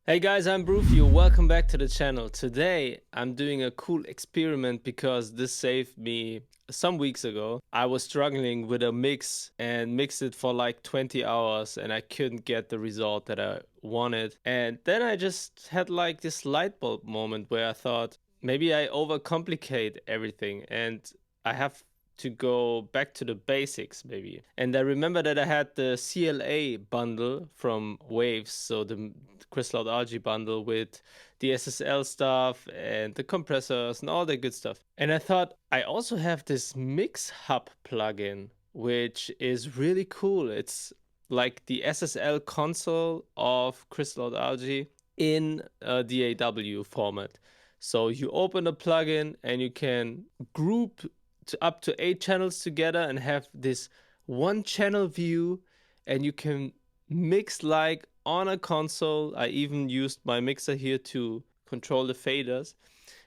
Hey guys, I'm Brufio. Welcome back to the channel. Today I'm doing a cool experiment because this saved me some weeks ago. I was struggling with a mix and mixed it for like 20 hours and I couldn't get the result that I wanted. And then I just had like this light bulb moment where I thought maybe I overcomplicate everything and I have to go back to the basics maybe. And I remember that I had the CLA bundle from Waves, so the Crystal RG bundle with the SSL stuff and the compressors and all that good stuff. And I thought I also have this mixhub plugin, which is really cool. It's like the SSL console of Crystal RG in a DAW format. So you open a plugin and you can group up to 8 channels together and have this one channel view, and you can mix like on a console. I even used my mixer here to control the faders.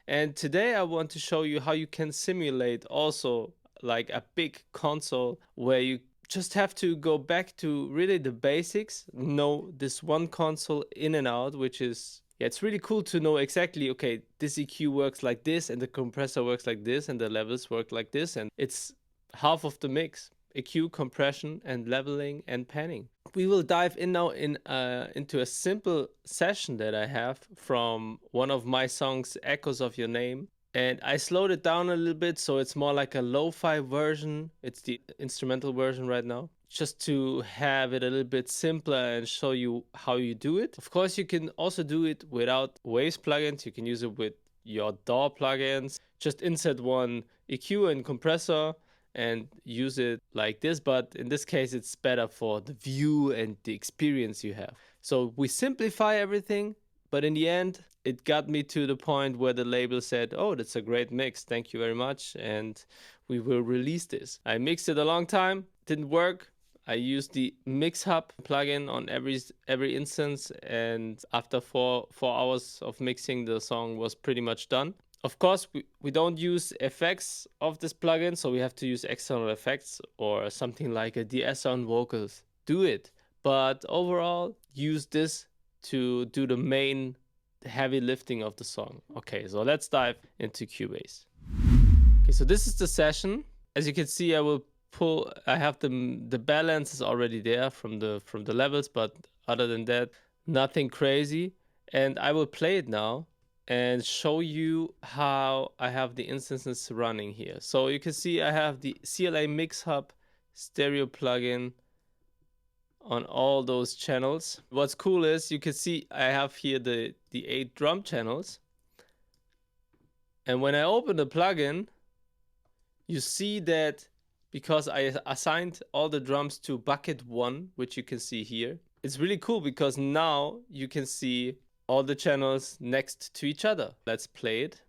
And today I want to show you how you can simulate also like a big console where you just have to go back to really the basics, know this one console in and out, which is, yeah, it's really cool to know exactly, okay, this EQ works like this and the compressor works like this and the levels work like this, and it's half of the mix. EQ, compression, and leveling and panning. We will dive in now into a simple session that I have from one of my songs, Echoes of Your Name. And I slowed it down a little bit, so it's more like a lo-fi version. It's the instrumental version right now, just to have it a little bit simpler and show you how you do it. Of course, you can also do it without Waves plugins. You can use it with your DAW plugins. Just insert one EQ and compressor and use it like this, but in this case it's better for the view and the experience you have. So we simplify everything, but in the end it got me to the point where the label said, oh, that's a great mix, thank you very much, and we will release this. I mixed it a long time, didn't work. I used the mixhub plugin on every instance, and after four hours of mixing, the song was pretty much done. Of course, we don't use effects of this plugin, so we have to use external effects or something like a de-esser on vocals. Do it. But overall, use this to do the main heavy lifting of the song. Okay, so let's dive into Cubase. Okay, so this is the session. As you can see, I have the balance is already there from the levels, but other than that, nothing crazy. And I will play it now and show you how I have the instances running here. So you can see I have the CLA mixhub stereo plugin on all those channels. What's cool is you can see I have here the 8 drum channels. And when I open the plugin, you see that because I assigned all the drums to bucket 1, which you can see here, it's really cool because now you can see all the channels next to each other. Let's play it.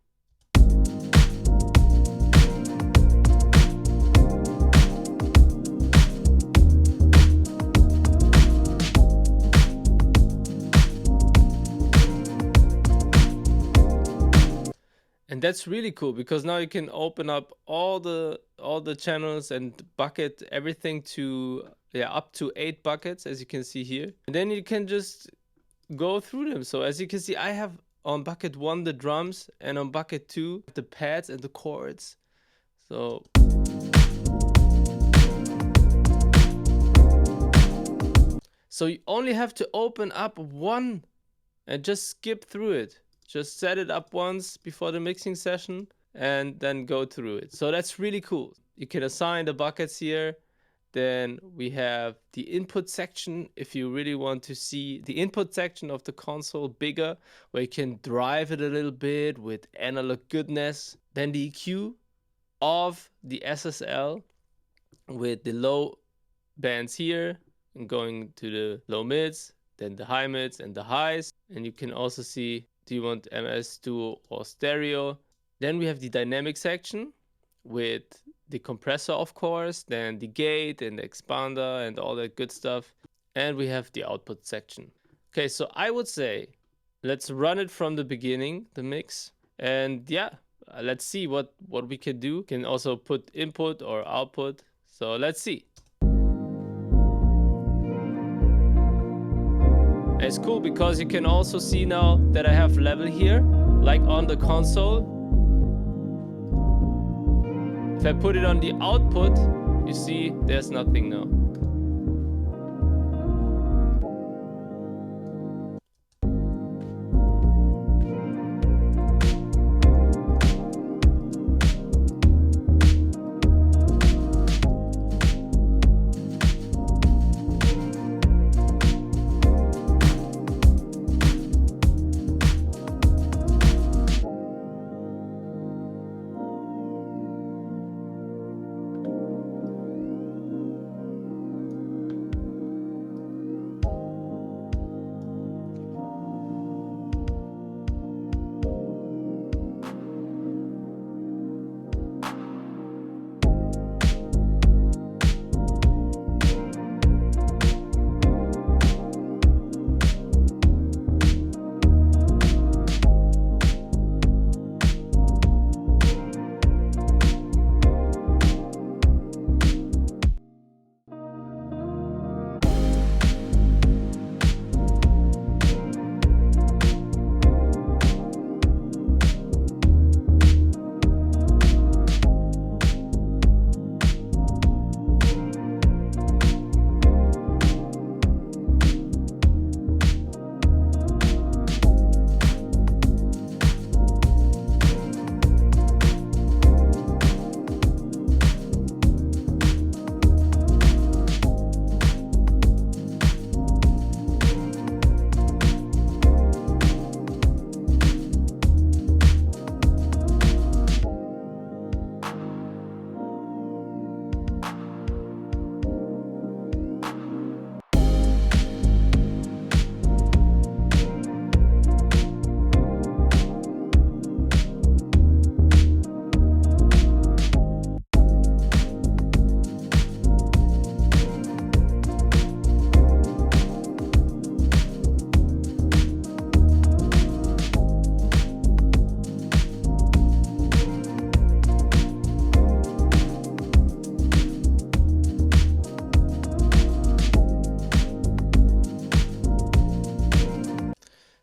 And that's really cool because now you can open up all the channels and bucket everything to up to 8 buckets, as you can see here. And then you can just go through them. So as you can see, I have on bucket 1 the drums, and on bucket 2 the pads and the chords. So you only have to open up one and just skip through it. Just set it up once before the mixing session and then go through it. So that's really cool. You can assign the buckets here. Then we have the input section. If you really want to see the input section of the console bigger, where you can drive it a little bit with analog goodness. Then the EQ of the SSL with the low bands here and going to the low mids, then the high mids and the highs. And you can also see, do you want MS, duo, or stereo? Then we have the dynamic section with the compressor, of course, then the gate and the expander and all that good stuff. And we have the output section. Okay, so I would say let's run it from the beginning, the mix. And yeah, let's see what we can do. We can also put input or output. So let's see. it's cool because you can also see now that I have level here, like on the console. If I put it on the output, you see there's nothing now.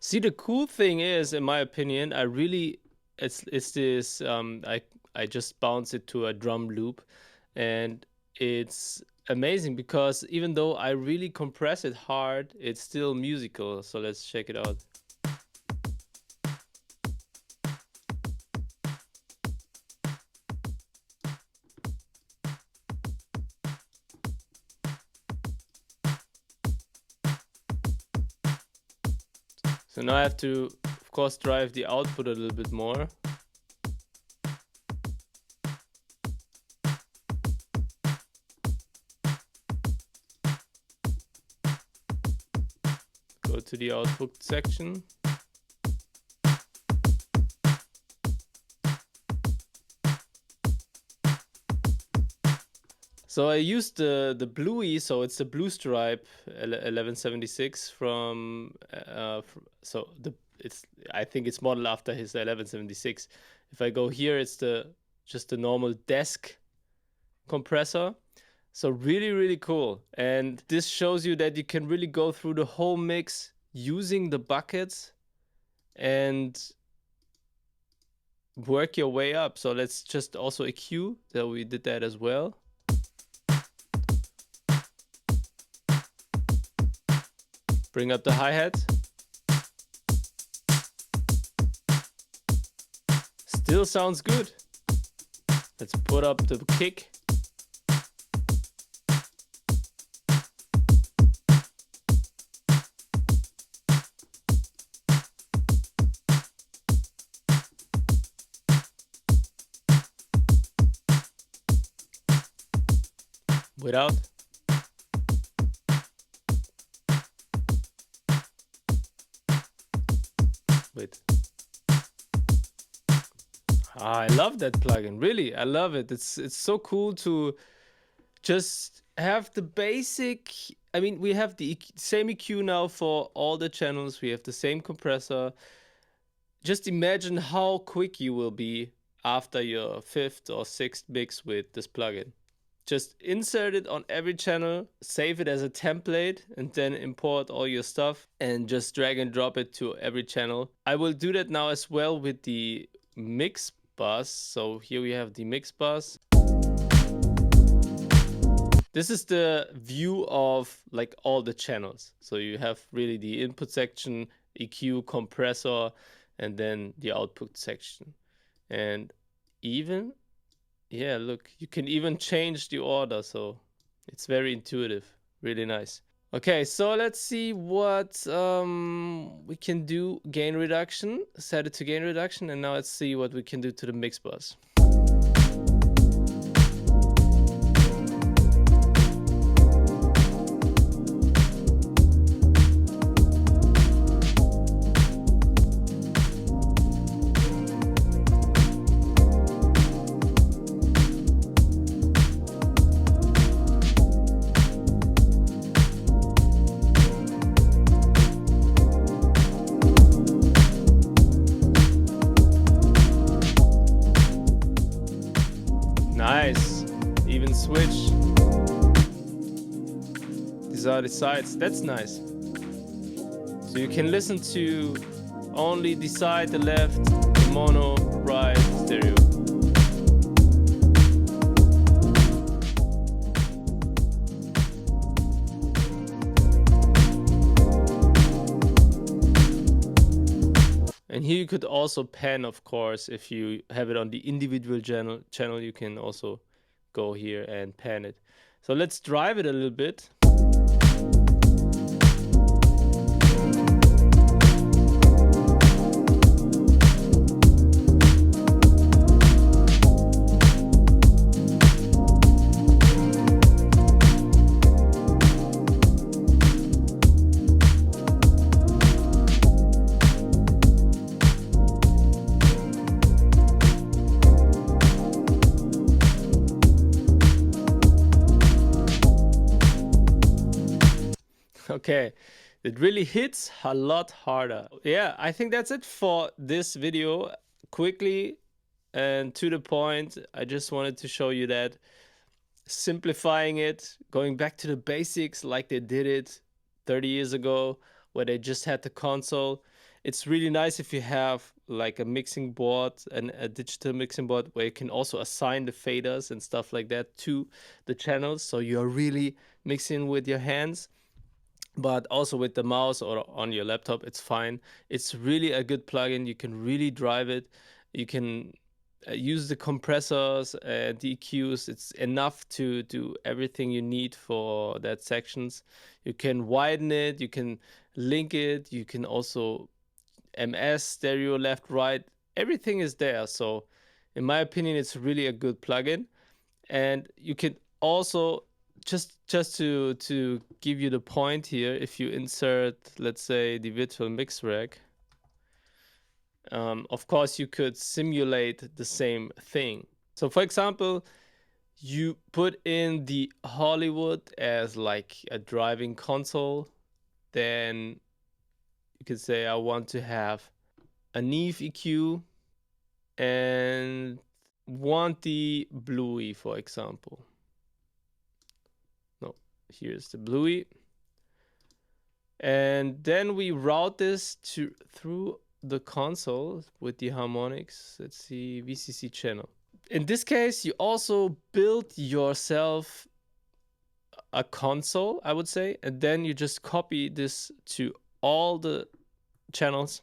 See, the cool thing is, in my opinion, it's this, I just bounce it to a drum loop, and it's amazing because even though I really compress it hard, it's still musical. So let's check it out. So now I have to, of course, drive the output a little bit more. Go to the output section. So I used the Bluey, so it's the Blue Stripe 1176 from I think it's modeled after his 1176. If I go here, it's just the normal desk compressor. So really cool. And this shows you that you can really go through the whole mix using the buckets and work your way up. So let's just also EQ, so we did that as well. Bring up the hi-hat. Still sounds good. Let's put up the kick. Without. Wait. I love that plugin. Really, I love it. It's so cool to just have the basic. I mean, we have the same EQ now for all the channels. We have the same compressor. Just imagine how quick you will be after your 5th or 6th mix with this plugin. just insert it on every channel, save it as a template, and then import all your stuff and just drag and drop it to every channel. I will do that now as well with the mix bus. So here we have the mix bus. This is the view of like all the channels. So you have really the input section, EQ, compressor, and then the output section. And even, yeah, look, you can even change the order. So it's very intuitive, really nice. Okay, so let's see what we can do. Gain reduction, set it to gain reduction. And now let's see what we can do to the mix bus. Nice, even switch. These are the sides, that's nice. So you can listen to only the side, the left, the mono, right, stereo. And here you could also pan, of course, if you have it on the individual channel, you can also go here and pan it. So let's drive it a little bit. Okay, it really hits a lot harder. Yeah, I think that's it for this video. Quickly and to the point, I just wanted to show you that simplifying it, going back to the basics like they did it 30 years ago, where they just had the console. It's really nice if you have like a mixing board and a digital mixing board where you can also assign the faders and stuff like that to the channels. So you're really mixing with your hands. But also with the mouse or on your laptop, it's fine. It's really a good plugin. You can really drive it. You can use the compressors and the EQs. It's enough to do everything you need for that sections. You can widen it. You can link it. You can also MS, stereo, left, right. Everything is there. So in my opinion, it's really a good plugin. And you can also just to give you the point here, if you insert, let's say, the virtual mix rack, of course you could simulate the same thing. So for example, you put in the Hollywood as like a driving console, then you could say I want to have a Neve EQ and want the Bluey, for example. Here's the Bluey, and then we route this through the console with the harmonics. Let's see, VCC channel. In this case, you also build yourself a console, I would say, and then you just copy this to all the channels.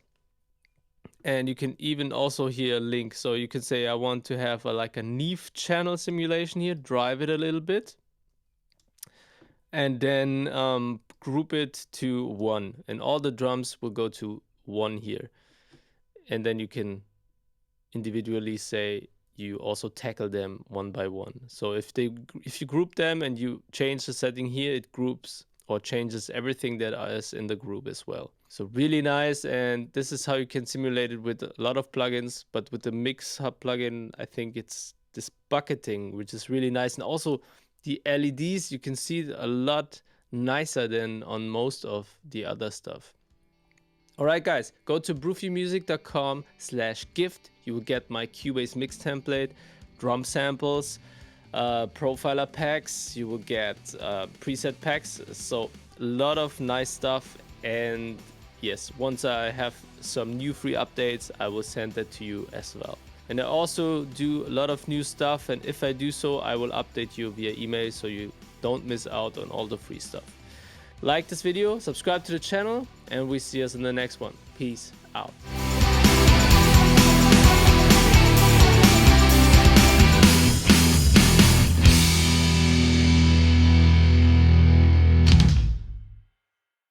And you can even also here link. So you can say I want to have like a Neve channel simulation here, drive it a little bit, and then group it to 1, and all the drums will go to 1 here. And then you can individually say you also tackle them one by one. So if you group them and you change the setting here, it groups or changes everything that is in the group as well. So really nice, and this is how you can simulate it with a lot of plugins. But with the mixingtutorial plugin, I think it's this bucketing, which is really nice. And also the LEDs, you can see a lot nicer than on most of the other stuff. All right, guys, go to brufiomusic.com/gift. You will get my Cubase mix template, drum samples, profiler packs, you will get preset packs. So a lot of nice stuff. And yes, once I have some new free updates, I will send that to you as well. And I also do a lot of new stuff, and if I do so, I will update you via email so you don't miss out on all the free stuff. Like this video, subscribe to the channel, and we see us in the next one. Peace out.